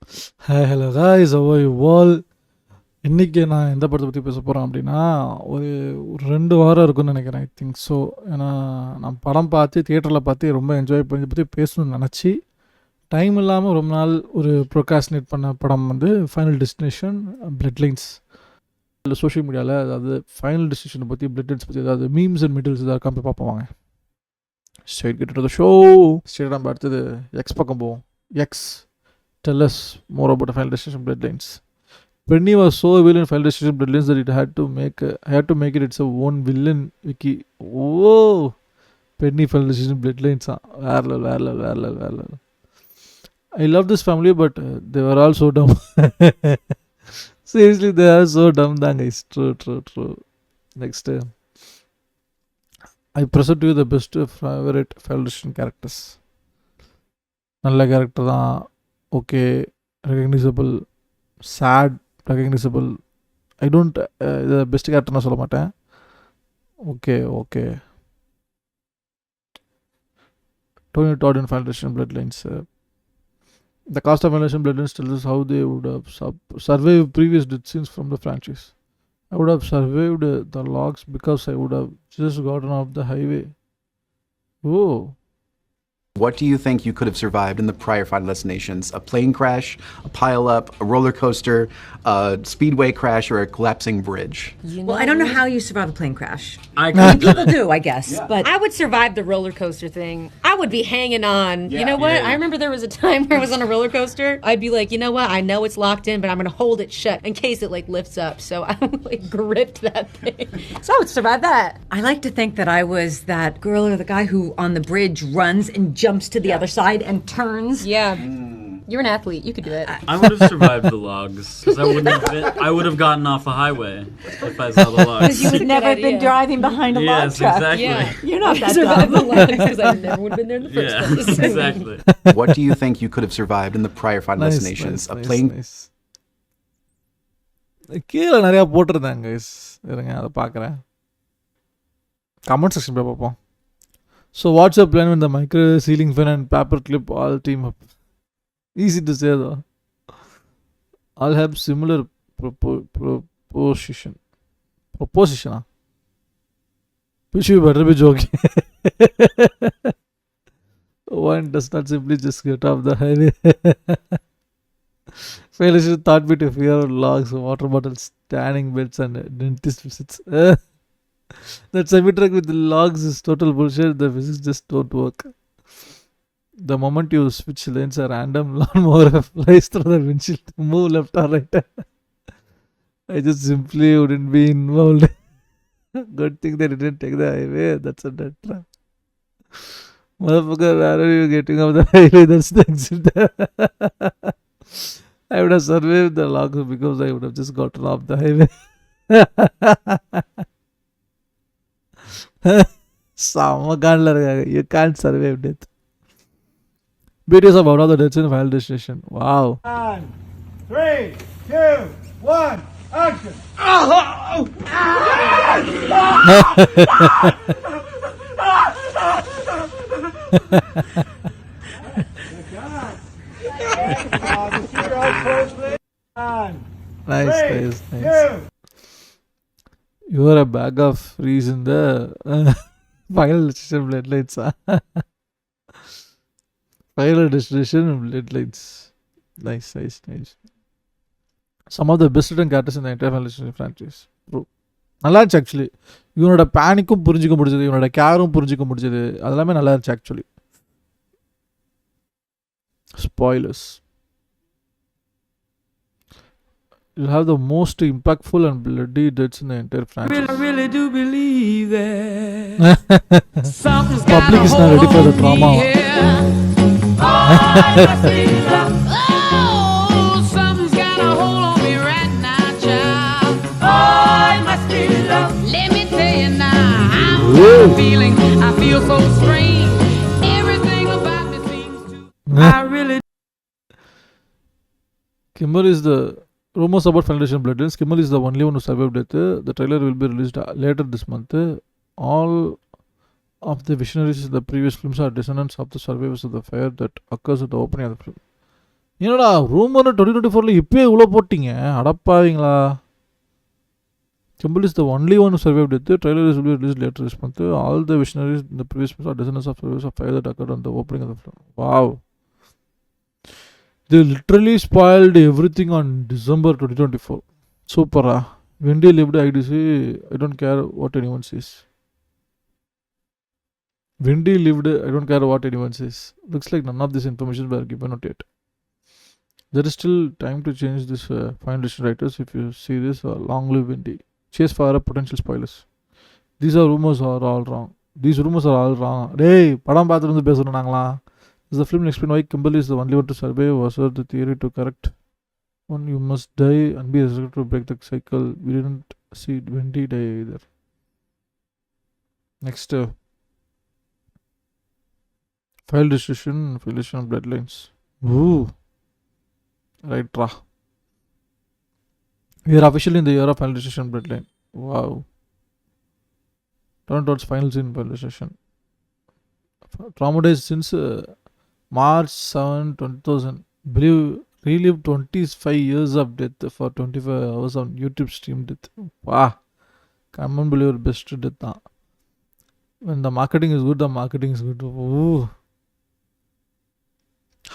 Hi, hello guys, how are you all? இன்றைக்கி நான் எந்த படத்தை பற்றி பேச போகிறேன் அப்படின்னா ஒரு ஒரு 2 வாரம் இருக்குன்னு நினைக்கிறேன். I think so. ஏன்னா நான் படம் பார்த்து தியேட்டரில் பார்த்து ரொம்ப என்ஜாய் பண்ணி பற்றி பேசணும்னு நினச்சி டைம் இல்லாமல் ரொம்ப நாள் ஒரு ப்ரொகாஸ்டினேட் பண்ண படம் வந்து ஃபைனல் டெஸ்டினேஷன் Bloodlines. இல்லை சோஷியல் மீடியாவில் அதாவது ஃபைனல் டெஸ்டினேஷனை பற்றி Bloodlines பற்றி ஏதாவது மீம்ஸ் அண்ட் மிடில்ஸ் ஏதாவது காம்பி பார்ப்போம். Straight get to the show. Straight நம்ம அடுத்தது எக்ஸ் பக்கம் போவோம். X tell us more about the Final Destination Bloodlines. Penny was so evil in Final Destination Bloodlines that it had to make it its own villain wiki. Oh, Penny Final Destination Bloodlines. Level. I love this family, but they were all so dumb. Seriously, they are so dumb, guys. True. Next, I present to you the best favorite Final Destination characters. நல்ல character தான். Okay, recognisable, sad, recognisable. I don't இது best character நான் சொல்ல மாட்டேன். Okay Tony Todd in Final Destination Bloodlines. The cast of Final Destination Bloodlines tells us how they would have survived previous death scenes from the franchise. I would have survived the logs because I would have just gotten off the highway. Oh. What do you think you could have survived in the prior Final Destinations? A plane crash, a pile-up, a roller coaster, a speedway crash, or a collapsing bridge? Well, I don't know how you survive a plane crash. People do, I guess. Yeah. But I would survive the roller coaster thing. I would be hanging on. Yeah, you know what? Yeah. I remember there was a time where I was on a roller coaster. I'd be like, you know what? I know it's locked in, but I'm going to hold it shut in case it lifts up. So I would gripped that thing. So I would survive that. I like to think that I was that girl or the guy who on the bridge runs and jumps to the other side and turns. Yeah. You're an athlete. You could do it. I would have survived the logs because I would have gotten off a highway if I saw the logs. Because you would never have been driving behind a log truck. Exactly. Yeah. You're not that survive the dumb. logs because I never would have been there in the first place. Exactly. What do you think you could have survived in the prior Final Destinations? A plane. கீழே நிறையா போட்டிருந்தாங்க guys. இருங்க அதை பார்க்குறேன். Comment section போய் பார்ப்போம். So what's your plan when the micro ceiling fan and paper clip all team up? Easy to say though. I'll have similar proposition. Which you better be joking. One does not simply just get off the highway. Failure taught me to fear logs, water bottles, tanning beds and dentist visits. That semi-truck with the logs is total bullshit. The physics just don't work. The moment you switch lanes, a random lawnmower flies through the windshield to move left or right. I just simply wouldn't be involved. Good thing they didn't take the highway. That's a dead trap. Motherfucker, where are you getting off the highway? That's the exit. I would have survived the logs because I would have just gotten off the highway. You can't survive death. Beauties of all the deaths in Final Destination. Wow. 3, 2, 1, action! Nice. You are a bag of freeze in the Final Destination Bloodlines. Final Destination Bloodlines. Nice. Some of the best written characters in the entire Final Destination franchise. Bro. நல்லா இருந்துச்சு actually. இவனோட பேனிக்கும் புரிஞ்சிக்க முடிஞ்சது, இவனோட கேரும் புரிஞ்சிக்க முடிஞ்சது. அதெல்லாமே நல்லா இருந்துச்சு actually. Spoilers. You'll have the most impactful and bloody deaths in the entire franchise. I really do believe that something's Public is not ready for the trauma. Something's got a hold on me right now, child. Oh, it must be love. Let me tell you now, I'm feeling. I feel so strange. Everything about me seems to. I really. Kimber is the rumors about Final Destination Bloodlines. Kimmel is the only one who survived death. The trailer will be released later this month. All of the visionaries in the previous films are descendants of the survivors of the fire that occurs at the opening of the film. என்னடா ரூமர்னு 2024 இப்போயே இவ்வளோ போட்டிங்க, அடப்பாவீங்களா? Kimball is the only one who survived it. The trailer is will be released later this month. All the visionaries in the previous months are dozens of survivors of fire that occurred on the opening of the film. Wow. They literally spoiled everything on December 2024. Super. Wendy lived IDC. I don't care what anyone says. Wendy lived. I don't care what anyone says. Looks like none of this information were given out yet. There is still time to change this. Final list writers, if you see this, long live Wendy. Chase for potential spoilers. These rumors are all wrong. டேய் படம் பார்த்துட்டு வந்து பேசணும் நாங்களா. Is the film explain why Kimball is the only one to survive? Was the theory to correct? One, you must die and be resurrected to break the cycle. We didn't see Wendy die either. Next, file decision of Bloodlines. Ooh, right, ra. We are officially in the year of file decision Bloodline. Wow. Turn towards final scene file decision. Traumatized since March 7, 2000. Believe relived 25 years of death for 25 hours on YouTube stream death. Wow. Can't believe best death. When the marketing is good, the marketing is good. Ooh.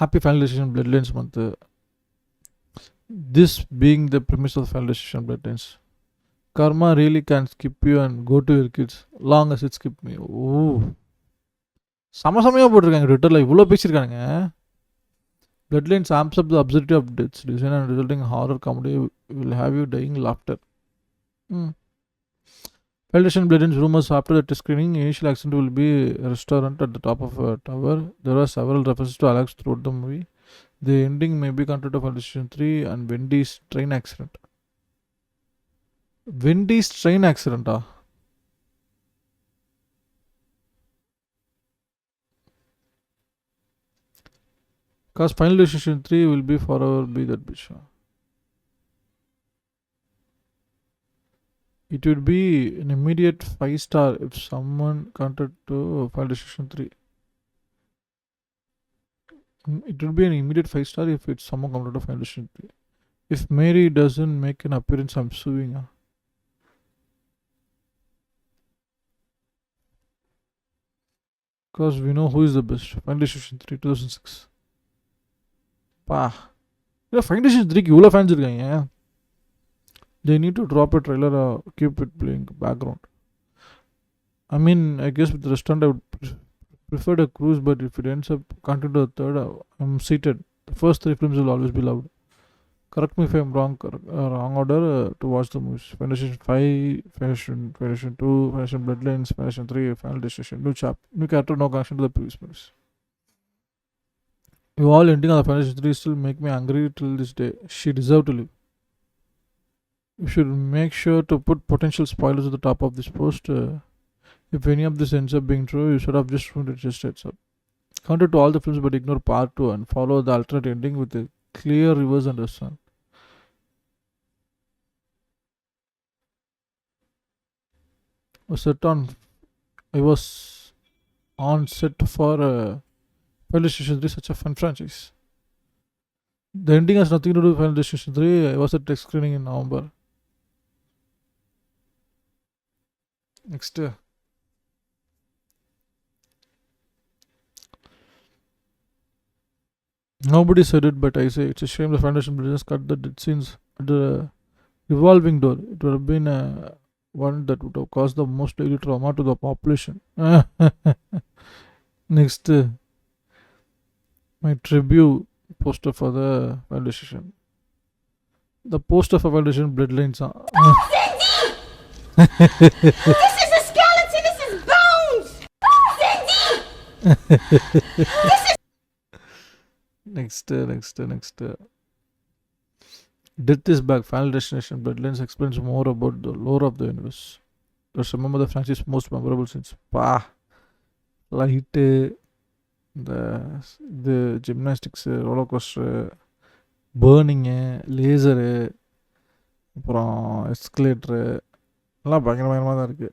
Happy final decision Bloodlines month. This being the premise of the final decision Bloodlines. Karma really can skip you and go to your kids. Long as it skip me. Ooh. சமசமயாக போட்டிருக்காங்க ட்விட்டரில், இவ்வளோ பேசியிருக்காங்க. Bloodlines amps up the absurdity of deaths, design and resulting horror comedy will have you dying laughter. Foundation Bloodlines rumors after the test screening. Initial accident will be a restaurant at the top of a tower. There are several references to Alex throughout the movie. The ending may be connected to Foundation 3 and Wendy's train accident. Wendy's train accident, Because Final Decision 3 will be forever be that bitch. It would be an immediate 5-star if someone counted to Final Decision 3. It would be an immediate 5-star if it's someone counted to Final Decision 3. If Mary doesn't make an appearance, I'm suing her. Because we know who is the best. Final Decision 3 2006. பா இல்லை fine டிஷன் 3க்கு இவ்வளோ fans இருக்காங்க. They need to drop a trailer or keep it playing background. I mean, I guess with the restaurant I would prefer a cruise, but if it ends up continuing to the third, I'm seated. The first 3 films will always be loved. Correct me if I'm wrong. Wrong order to watch the movies. Final Decision 5, Final Decision 2, Final Decision Bloodlines, Final Decision 3, Final Decision, new character, no connection to the previous movies. You all ending on the Final Decision 3 still make me angry till this day. She deserved to live. You should make sure to put potential spoilers at the top of this post. If any of this ends up being true, you should have just ruined it just heads up. Counter to all the films but ignore part 2 and follow the alternate ending with a clear reverse understand. I was on set for Final Destination 3, such a fun franchise. The ending has nothing to do with Final Destination 3. I was at tech screening in November. Next. Nobody said it, but I say it's a shame the Foundation business cut the dead scenes at the revolving door. It would have been one that would have caused the most daily trauma to the population. Next. My tribute poster for the Foundation. The poster for Foundation Bloodlines. This is a skeleton. This is bones. Cindy. Next. Death is back. Final Destination Bloodlines explains more about the lore of the universe. Just remember the franchise's most memorable scenes. Light. இந்த gymnastics, roller coaster, burning, laser, அப்புறம் escalator எல்லாம் பயங்கரமாக தான் இருக்குது.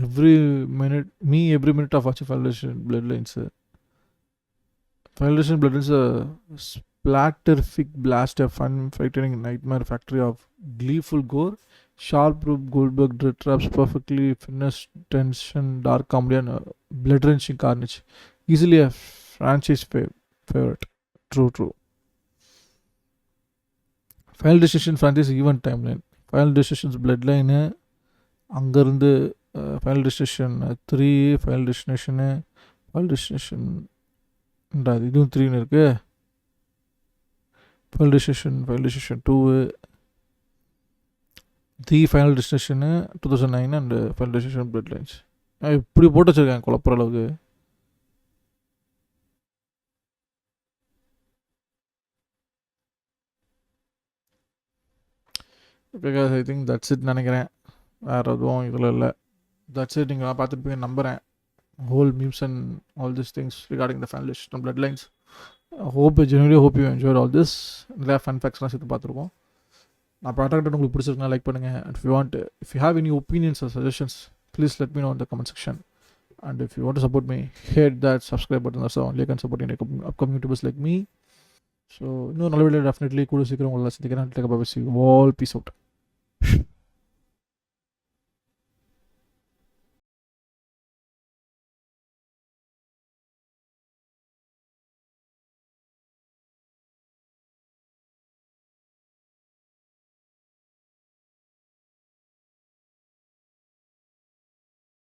Every minute of watch Foundation Bloodlines. Foundation Bloodlines splatterfic blast, a fun frightening nightmare factory of gleeful gore, sharp Rube Goldberg dread traps, perfectly finished tension, dark comedy, and blood wrenching carnage. Easily a franchise favorite. True. Final Destination franchise event timeline. Final Destination's Bloodline, அங்கேருந்து Final Destination 3, Final Destination இதுவும் 3ன்னு இருக்கு. Final Destination 2, The Final Destination 2009 and Final Destination Bloodlines. இப்படி போட்டு வச்சிருக்கேன் குழப்பற அளவுக்கு. Because I think that's it நினைக்கிறேன். வேறு எதுவும் இதில் இல்லை. That's it. நீங்கள் பார்த்துருப்பீங்க நம்புகிறேன். Whole memes and all this things regarding the fan list and blood lines. Genuinely hope you enjoy all this. நிறையா ஃபன் ஃபேக்ட்ஸ்லாம் சேர்த்து பார்த்துருக்கோம். நான் ப்ராடக்ட் உங்களுக்கு பிடிச்சிருக்கா லைக் பண்ணுங்கள். And if you have any opinions or suggestions please let me know in the comment section. And if you want to support me, hit that subscribe button. That's the only you can support any upcoming YouTubers like me. So, no, definitely cool to see you all. Take a all. Peace out.